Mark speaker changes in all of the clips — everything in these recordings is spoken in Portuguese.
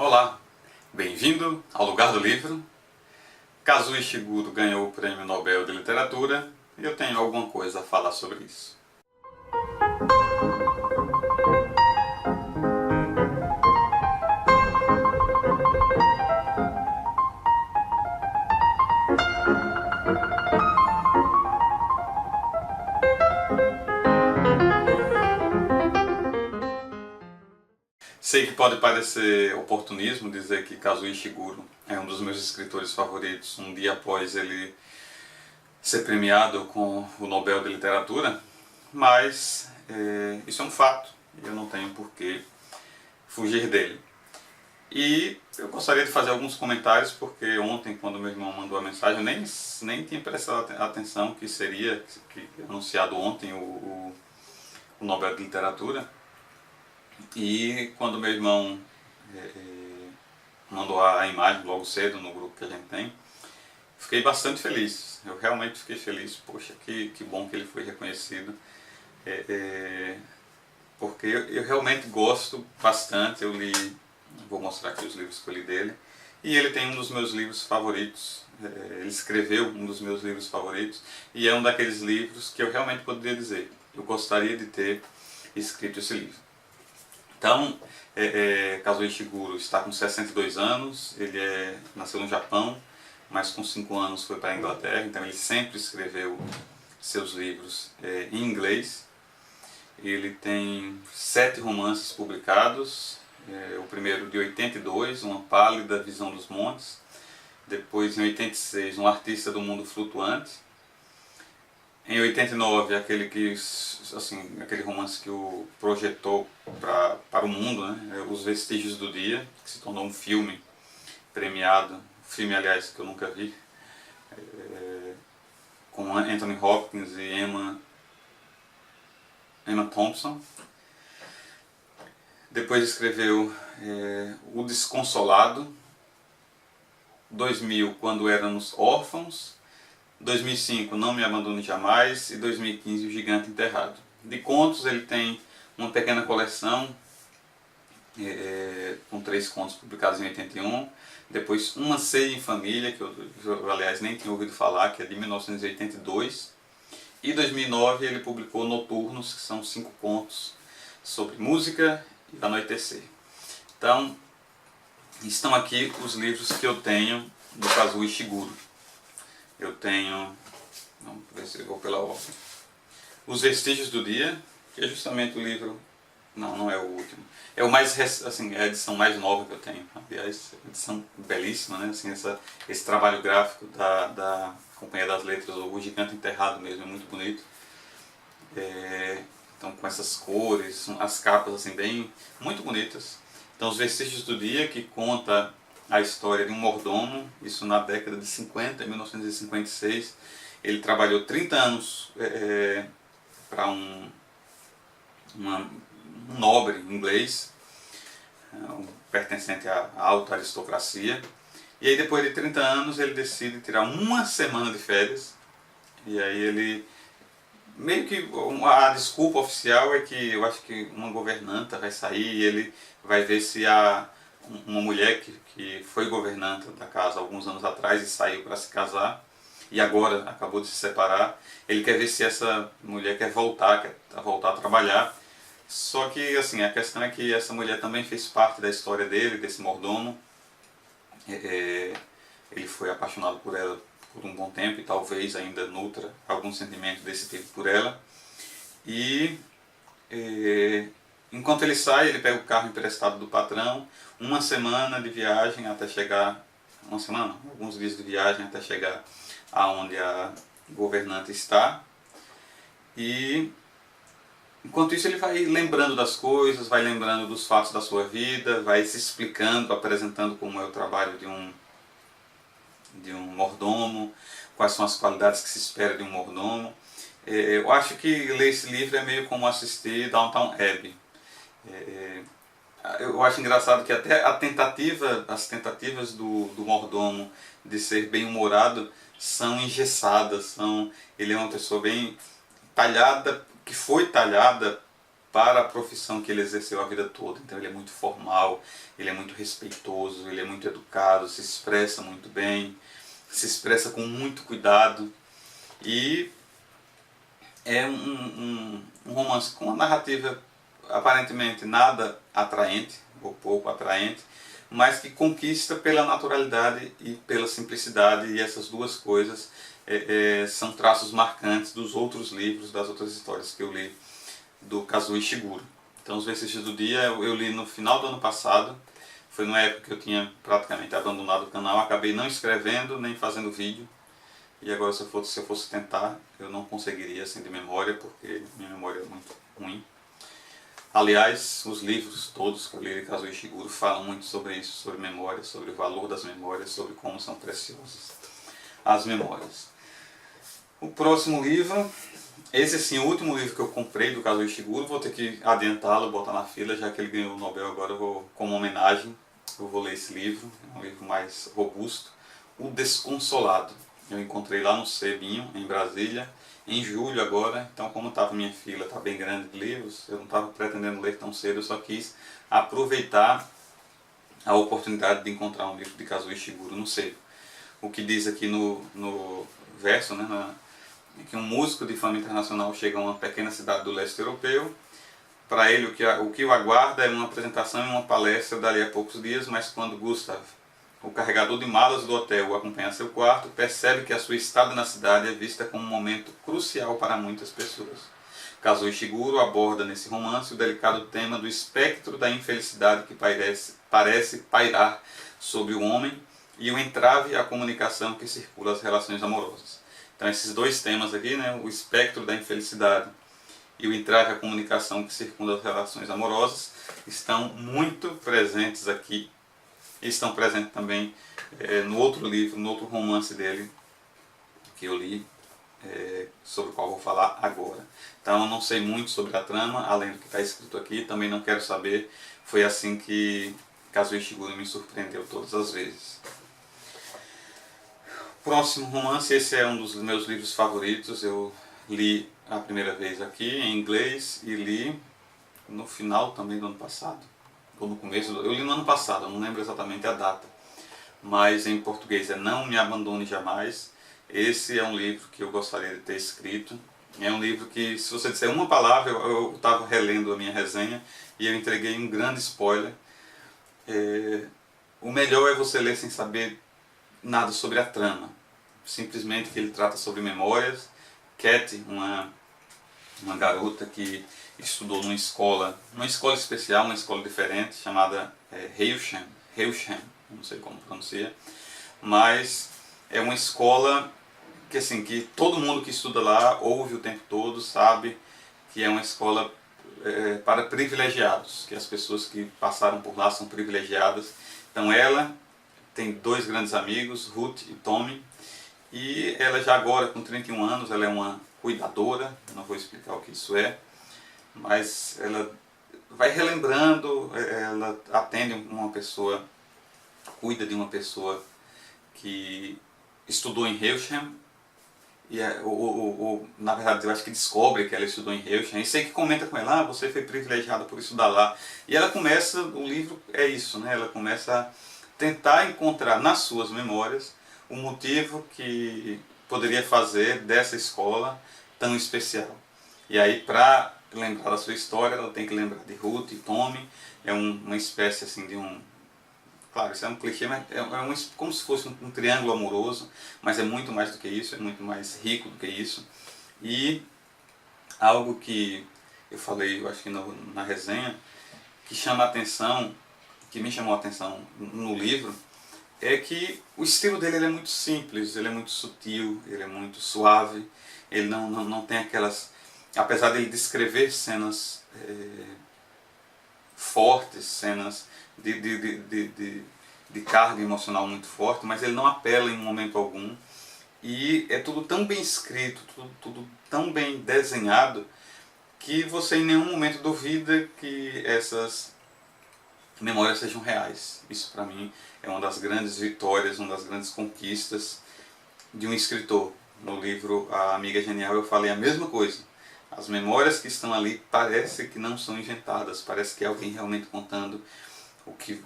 Speaker 1: Olá, bem-vindo ao Lugar do Livro. Kazuo Ishiguro ganhou o Prêmio Nobel de Literatura e eu tenho alguma coisa a falar sobre isso. Sei que pode parecer oportunismo dizer que Kazuo Ishiguro é um dos meus escritores favoritos um dia após ele ser premiado com o Nobel de Literatura, mas isso é um fato e eu não tenho por que fugir dele. E eu gostaria de fazer alguns comentários porque ontem, quando meu irmão mandou a mensagem, eu nem tinha prestado atenção que seria anunciado ontem o Nobel de Literatura. E quando meu irmão mandou a imagem logo cedo no grupo que a gente tem, fiquei bastante feliz. Eu realmente fiquei feliz. Poxa, que bom que ele foi reconhecido. Porque eu realmente gosto bastante. Eu li, vou mostrar aqui os livros que eu li dele. E ele tem um dos meus livros favoritos. Ele escreveu um dos meus livros favoritos. E é um daqueles livros que eu realmente poderia dizer: eu gostaria de ter escrito esse livro. Então, Kazuo Ishiguro está com 62 anos, ele nasceu no Japão, mas com 5 anos foi para a Inglaterra, então ele sempre escreveu seus livros em inglês. Ele tem 7 romances publicados, o primeiro de 82, Uma Pálida Visão dos Montes, depois em 86, Um Artista do Mundo Flutuante, em 89, aquele romance que o projetou para o mundo, né? Os Vestígios do Dia, que se tornou um filme premiado, filme aliás que eu nunca vi, com Anthony Hopkins e Emma Thompson. Depois escreveu O Desconsolado, 2000, Quando Éramos Órfãos, 2005, Não Me Abandone Jamais, e 2015, O Gigante Enterrado. De contos ele tem uma pequena coleção com 3 contos publicados em 81, depois Uma Ceia em Família, que eu aliás nem tinha ouvido falar, que é de 1982, e 2009 ele publicou Noturnos, que são 5 contos sobre música e anoitecer. Então, estão aqui os livros que eu tenho do Kazuo Ishiguro. Eu tenho, vamos ver se eu vou pela ordem, Os Vestígios do Dia, que é justamente o livro, não é o último, é o mais, assim, é a edição mais nova que eu tenho, aliás, edição belíssima, né? Assim, esse trabalho gráfico da Companhia das Letras, o Gigante Enterrado mesmo, é muito bonito. Então, com essas cores, as capas assim, bem, muito bonitas. Então, Os Vestígios do Dia, que conta a história de um mordomo, isso na década de 50, em 1956. Ele trabalhou 30 anos para um nobre inglês, pertencente à alta aristocracia. E aí, depois de 30 anos, ele decide tirar uma semana de férias. E aí ele, meio que a desculpa oficial é que eu acho que uma governanta vai sair e ele vai ver se uma mulher que foi governanta da casa alguns anos atrás e saiu para se casar e agora acabou de se separar. Ele quer ver se essa mulher quer voltar a trabalhar. Só que assim, a questão é que essa mulher também fez parte da história dele, desse mordomo. Ele foi apaixonado por ela por um bom tempo e talvez ainda nutra algum sentimento desse tipo por ela. E enquanto ele sai, ele pega o carro emprestado do patrão, uma semana de viagem até chegar, alguns dias de viagem até chegar aonde a governanta está. E enquanto isso ele vai lembrando das coisas, vai lembrando dos fatos da sua vida, vai se explicando, apresentando como é o trabalho de um mordomo, quais são as qualidades que se espera de um mordomo. Eu acho que ler esse livro é meio como assistir Downton Abbey. Eu acho engraçado que até as tentativas do mordomo de ser bem-humorado são engessadas. Ele é uma pessoa bem talhada, que foi talhada para a profissão que ele exerceu a vida toda. Então ele é muito formal, ele é muito respeitoso, ele é muito educado, se expressa muito bem, se expressa com muito cuidado, e é um romance com uma narrativa aparentemente nada atraente, ou pouco atraente, mas que conquista pela naturalidade e pela simplicidade, e essas duas coisas são traços marcantes dos outros livros, das outras histórias que eu li do Kazuo Ishiguro. Então, Os Vestígios do Dia eu li no final do ano passado, foi numa época que eu tinha praticamente abandonado o canal, acabei não escrevendo nem fazendo vídeo, e agora se eu fosse tentar, eu não conseguiria assim de memória, porque minha memória é muito ruim. Aliás, os livros todos que eu li de Kazuo Ishiguro falam muito sobre isso, sobre memória, sobre o valor das memórias, sobre como são preciosas as memórias. O próximo livro, esse sim, o último livro que eu comprei do Kazuo Ishiguro, vou ter que adiantá-lo, botar na fila, já que ele ganhou o Nobel agora, como homenagem, eu vou ler esse livro, é um livro mais robusto, O Desconsolado. Eu encontrei lá no Sebinho, em Brasília, em julho agora, então como estava minha fila, está bem grande de livros, eu não estava pretendendo ler tão cedo, eu só quis aproveitar a oportunidade de encontrar um livro de Kazuo Ishiguro no sebo. O que diz aqui no verso, né, que um músico de fama internacional chega a uma pequena cidade do leste europeu. Para ele o que o aguarda é uma apresentação e uma palestra dali a poucos dias, mas quando Gustav, o carregador de malas do hotel, o acompanha a seu quarto, percebe que a sua estada na cidade é vista como um momento crucial para muitas pessoas. Kazuo Ishiguro aborda nesse romance o delicado tema do espectro da infelicidade que parece pairar sobre o homem e o entrave à comunicação que circula as relações amorosas. Então esses dois temas aqui, né, o espectro da infelicidade e o entrave à comunicação que circula as relações amorosas, estão muito presentes aqui, e estão presentes também no outro livro, no outro romance dele, que eu li, sobre o qual vou falar agora. Então eu não sei muito sobre a trama, além do que está escrito aqui, também não quero saber, foi assim que Kazuo Ishiguro me surpreendeu todas as vezes. Próximo romance, esse é um dos meus livros favoritos, eu li a primeira vez aqui em inglês e li no final também do ano passado, ou no começo, eu li no ano passado, eu não lembro exatamente a data, mas em português é Não Me Abandone Jamais. Esse é um livro que eu gostaria de ter escrito, é um livro que, se você disser uma palavra, eu estava relendo a minha resenha e eu entreguei um grande spoiler. O melhor é você ler sem saber nada sobre a trama, simplesmente que ele trata sobre memórias. Cat, uma garota que estudou numa escola especial, uma escola diferente, chamada Heilsham, não sei como pronuncia, mas é uma escola que, assim, que todo mundo que estuda lá ouve o tempo todo, sabe que é uma escola para privilegiados, que as pessoas que passaram por lá são privilegiadas. Então ela tem dois grandes amigos, Ruth e Tommy, e ela já agora com 31 anos, ela é uma cuidadora, não vou explicar o que isso é, mas ela vai relembrando, ela atende uma pessoa, cuida de uma pessoa que estudou em Heilsham, e na verdade eu acho que descobre que ela estudou em Heilsham, e sei que comenta com ela, você foi privilegiada por estudar lá, e ela começa, o livro é isso, né? Ela começa a tentar encontrar nas suas memórias o motivo que poderia fazer dessa escola tão especial. E aí, para lembrar da sua história, ela tem que lembrar de Ruth e Tommy, é uma espécie assim de um... Claro, isso é um clichê, mas como se fosse um triângulo amoroso, mas é muito mais do que isso, é muito mais rico do que isso. E algo que eu falei, eu acho que na resenha, que chama a atenção, que me chamou a atenção no livro, é que o estilo dele ele é muito simples, ele é muito sutil, ele é muito suave, ele não tem aquelas... Apesar dele descrever cenas fortes, cenas de carga emocional muito forte, mas ele não apela em momento algum, e é tudo tão bem escrito, tudo tão bem desenhado, que você em nenhum momento duvida que essas memórias sejam reais. Isso para mim é uma das grandes vitórias, uma das grandes conquistas de um escritor. No livro A Amiga Genial eu falei a mesma coisa. As memórias que estão ali parece que não são inventadas, parece que é alguém realmente contando o que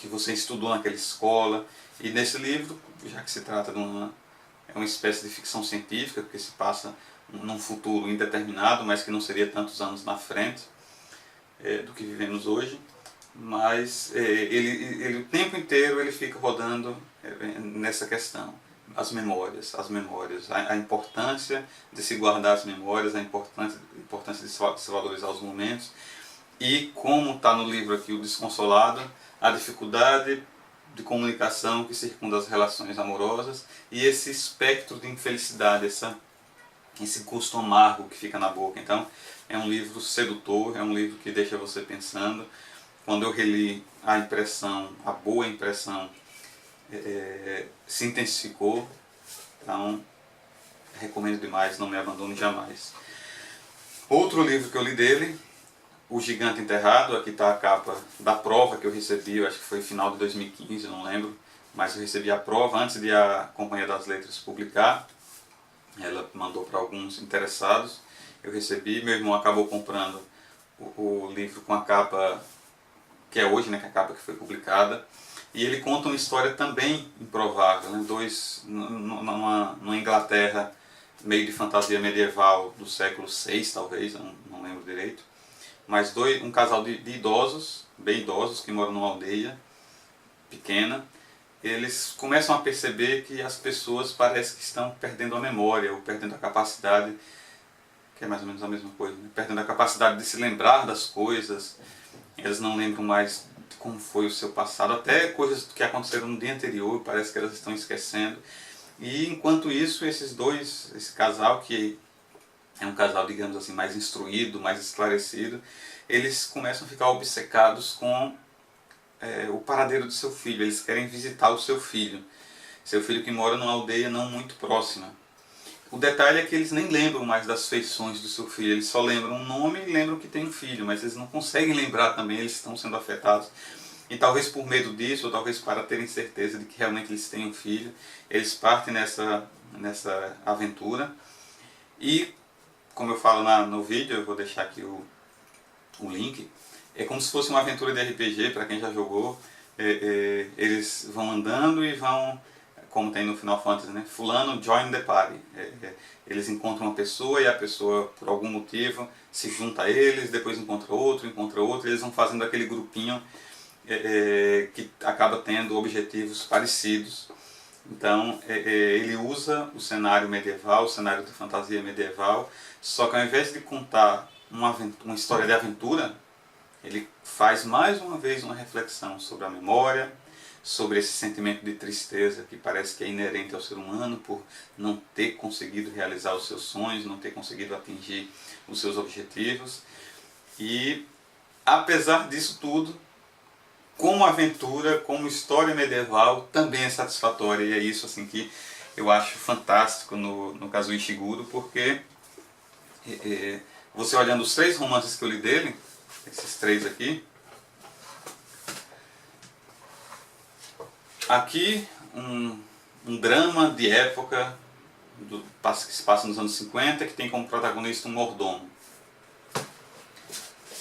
Speaker 1: você estudou naquela escola. E nesse livro, já que se trata de uma espécie de ficção científica, porque se passa num futuro indeterminado, mas que não seria tantos anos na frente do que vivemos hoje, mas ele o tempo inteiro ele fica rodando nessa questão. As memórias, a importância de se guardar as memórias, a importância de se valorizar os momentos, e como está no livro aqui, O Desconsolado, a dificuldade de comunicação que circunda as relações amorosas e esse espectro de infelicidade, esse gosto amargo que fica na boca. Então é um livro sedutor, é um livro que deixa você pensando. Quando eu reli, a boa impressão se intensificou. Então recomendo demais, não me abandone jamais. Outro livro que eu li dele, O Gigante Enterrado. Aqui está a capa da prova que eu recebi, eu acho que foi final de 2015, não lembro, mas eu recebi a prova antes de a Companhia das Letras publicar. Ela mandou para alguns interessados, eu recebi, meu irmão acabou comprando o livro com a capa que é hoje, né, que é a capa que foi publicada, e ele conta uma história também improvável, né, numa Inglaterra meio de fantasia medieval do século VI, talvez, não lembro direito, mas um casal de idosos, bem idosos, que moram numa aldeia pequena. Eles começam a perceber que as pessoas parecem que estão perdendo a memória, ou perdendo a capacidade, que é mais ou menos a mesma coisa, né? Perdendo a capacidade de se lembrar das coisas. Eles não lembram mais de como foi o seu passado, até coisas que aconteceram no dia anterior, parece que elas estão esquecendo. E enquanto isso, esse casal, que é um casal, digamos assim, mais instruído, mais esclarecido, eles começam a ficar obcecados com o paradeiro do seu filho. Eles querem visitar o seu filho que mora numa aldeia não muito próxima. O detalhe é que eles nem lembram mais das feições do seu filho, eles só lembram o nome e lembram que tem um filho, mas eles não conseguem lembrar também, eles estão sendo afetados. E talvez por medo disso, ou talvez para terem certeza de que realmente eles têm um filho, eles partem nessa aventura. E, como eu falo no vídeo, eu vou deixar aqui o link, é como se fosse uma aventura de RPG, para quem já jogou. Eles vão andando e vão, como tem no Final Fantasy, né? Fulano join the party. Eles encontram uma pessoa e a pessoa, por algum motivo, se junta a eles, depois encontra outro, e eles vão fazendo aquele grupinho que acaba tendo objetivos parecidos. Então ele usa o cenário medieval, o cenário de fantasia medieval, só que ao invés de contar uma história de aventura, ele faz mais uma vez uma reflexão sobre a memória, sobre esse sentimento de tristeza que parece que é inerente ao ser humano por não ter conseguido realizar os seus sonhos, não ter conseguido atingir os seus objetivos. E apesar disso tudo, como aventura, como história medieval, também é satisfatória, e é isso assim que eu acho fantástico no Kazuo Ishiguro, porque você olhando os 3 romances que eu li dele, esses 3 aqui, aqui um drama de época que se passa nos anos 50, que tem como protagonista um mordomo.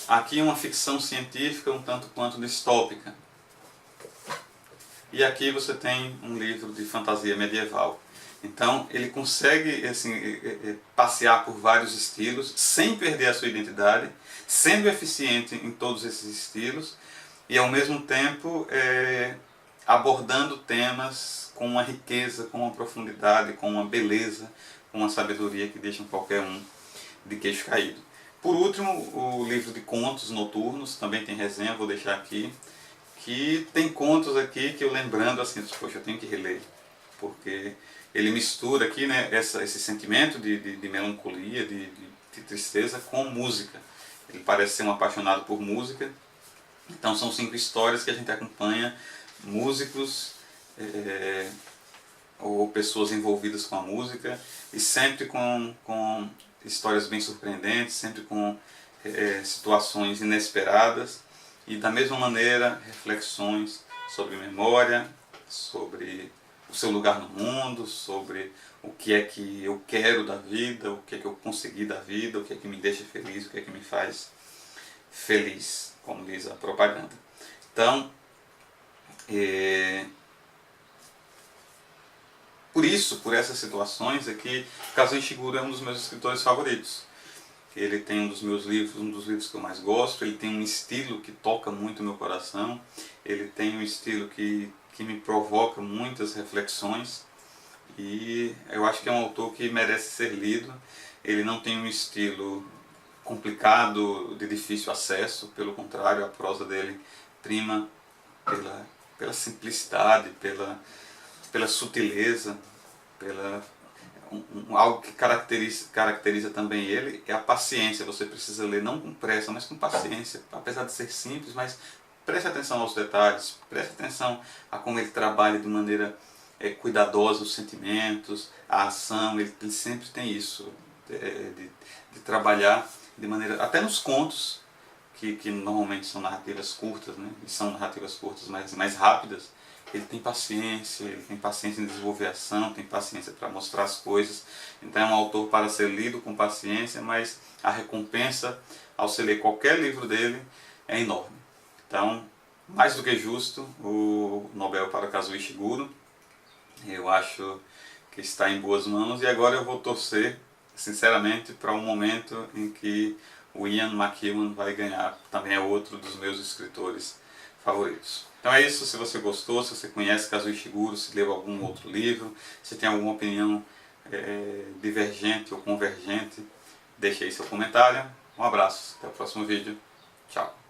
Speaker 1: Aqui uma ficção científica um tanto quanto distópica. E aqui você tem um livro de fantasia medieval. Então ele consegue assim, passear por vários estilos, sem perder a sua identidade, sendo eficiente em todos esses estilos, e ao mesmo tempo abordando temas com uma riqueza, com uma profundidade, com uma beleza, com uma sabedoria que deixam qualquer um de queixo caído. Por último, o livro de contos noturnos, também tem resenha, vou deixar aqui, que tem contos aqui que eu lembrando assim, poxa, eu tenho que reler, porque ele mistura aqui, né, esse sentimento de melancolia, de tristeza com música. Ele parece ser um apaixonado por música, então são 5 histórias que a gente acompanha músicos ou pessoas envolvidas com a música, e sempre com histórias bem surpreendentes, sempre com situações inesperadas, e da mesma maneira reflexões sobre memória, sobre o seu lugar no mundo, sobre o que é que eu quero da vida, o que é que eu consegui da vida, o que é que me deixa feliz, o que é que me faz feliz, como diz a propaganda. Então, por essas situações, é que Kazuo Ishiguro é um dos meus escritores favoritos. Ele tem um dos livros que eu mais gosto, ele tem um estilo que toca muito o meu coração, ele tem um estilo que me provoca muitas reflexões, e eu acho que é um autor que merece ser lido. Ele não tem um estilo complicado, de difícil acesso, pelo contrário, a prosa dele prima pela simplicidade, pela sutileza, algo que caracteriza também ele é a paciência. Você precisa ler não com pressa, mas com paciência, apesar de ser simples, mas preste atenção aos detalhes, preste atenção a como ele trabalha de maneira cuidadosa os sentimentos, a ação. Ele sempre tem isso, de trabalhar de maneira, até nos contos, que normalmente são narrativas curtas, né? E são narrativas curtas, mais rápidas. Ele tem paciência em desenvolver ação, tem paciência para mostrar as coisas. Então é um autor para ser lido com paciência, mas a recompensa ao se ler qualquer livro dele é enorme. Então, mais do que justo, o Nobel para Kazuo Ishiguro. Eu acho que está em boas mãos, e agora eu vou torcer, sinceramente, para um momento em que o Ian McEwan vai ganhar. Também é outro dos meus escritores favoritos. Então é isso. Se você gostou, se você conhece Kazuo Ishiguro, se leu algum outro livro, se tem alguma opinião divergente ou convergente, deixe aí seu comentário. Um abraço, até o próximo vídeo. Tchau.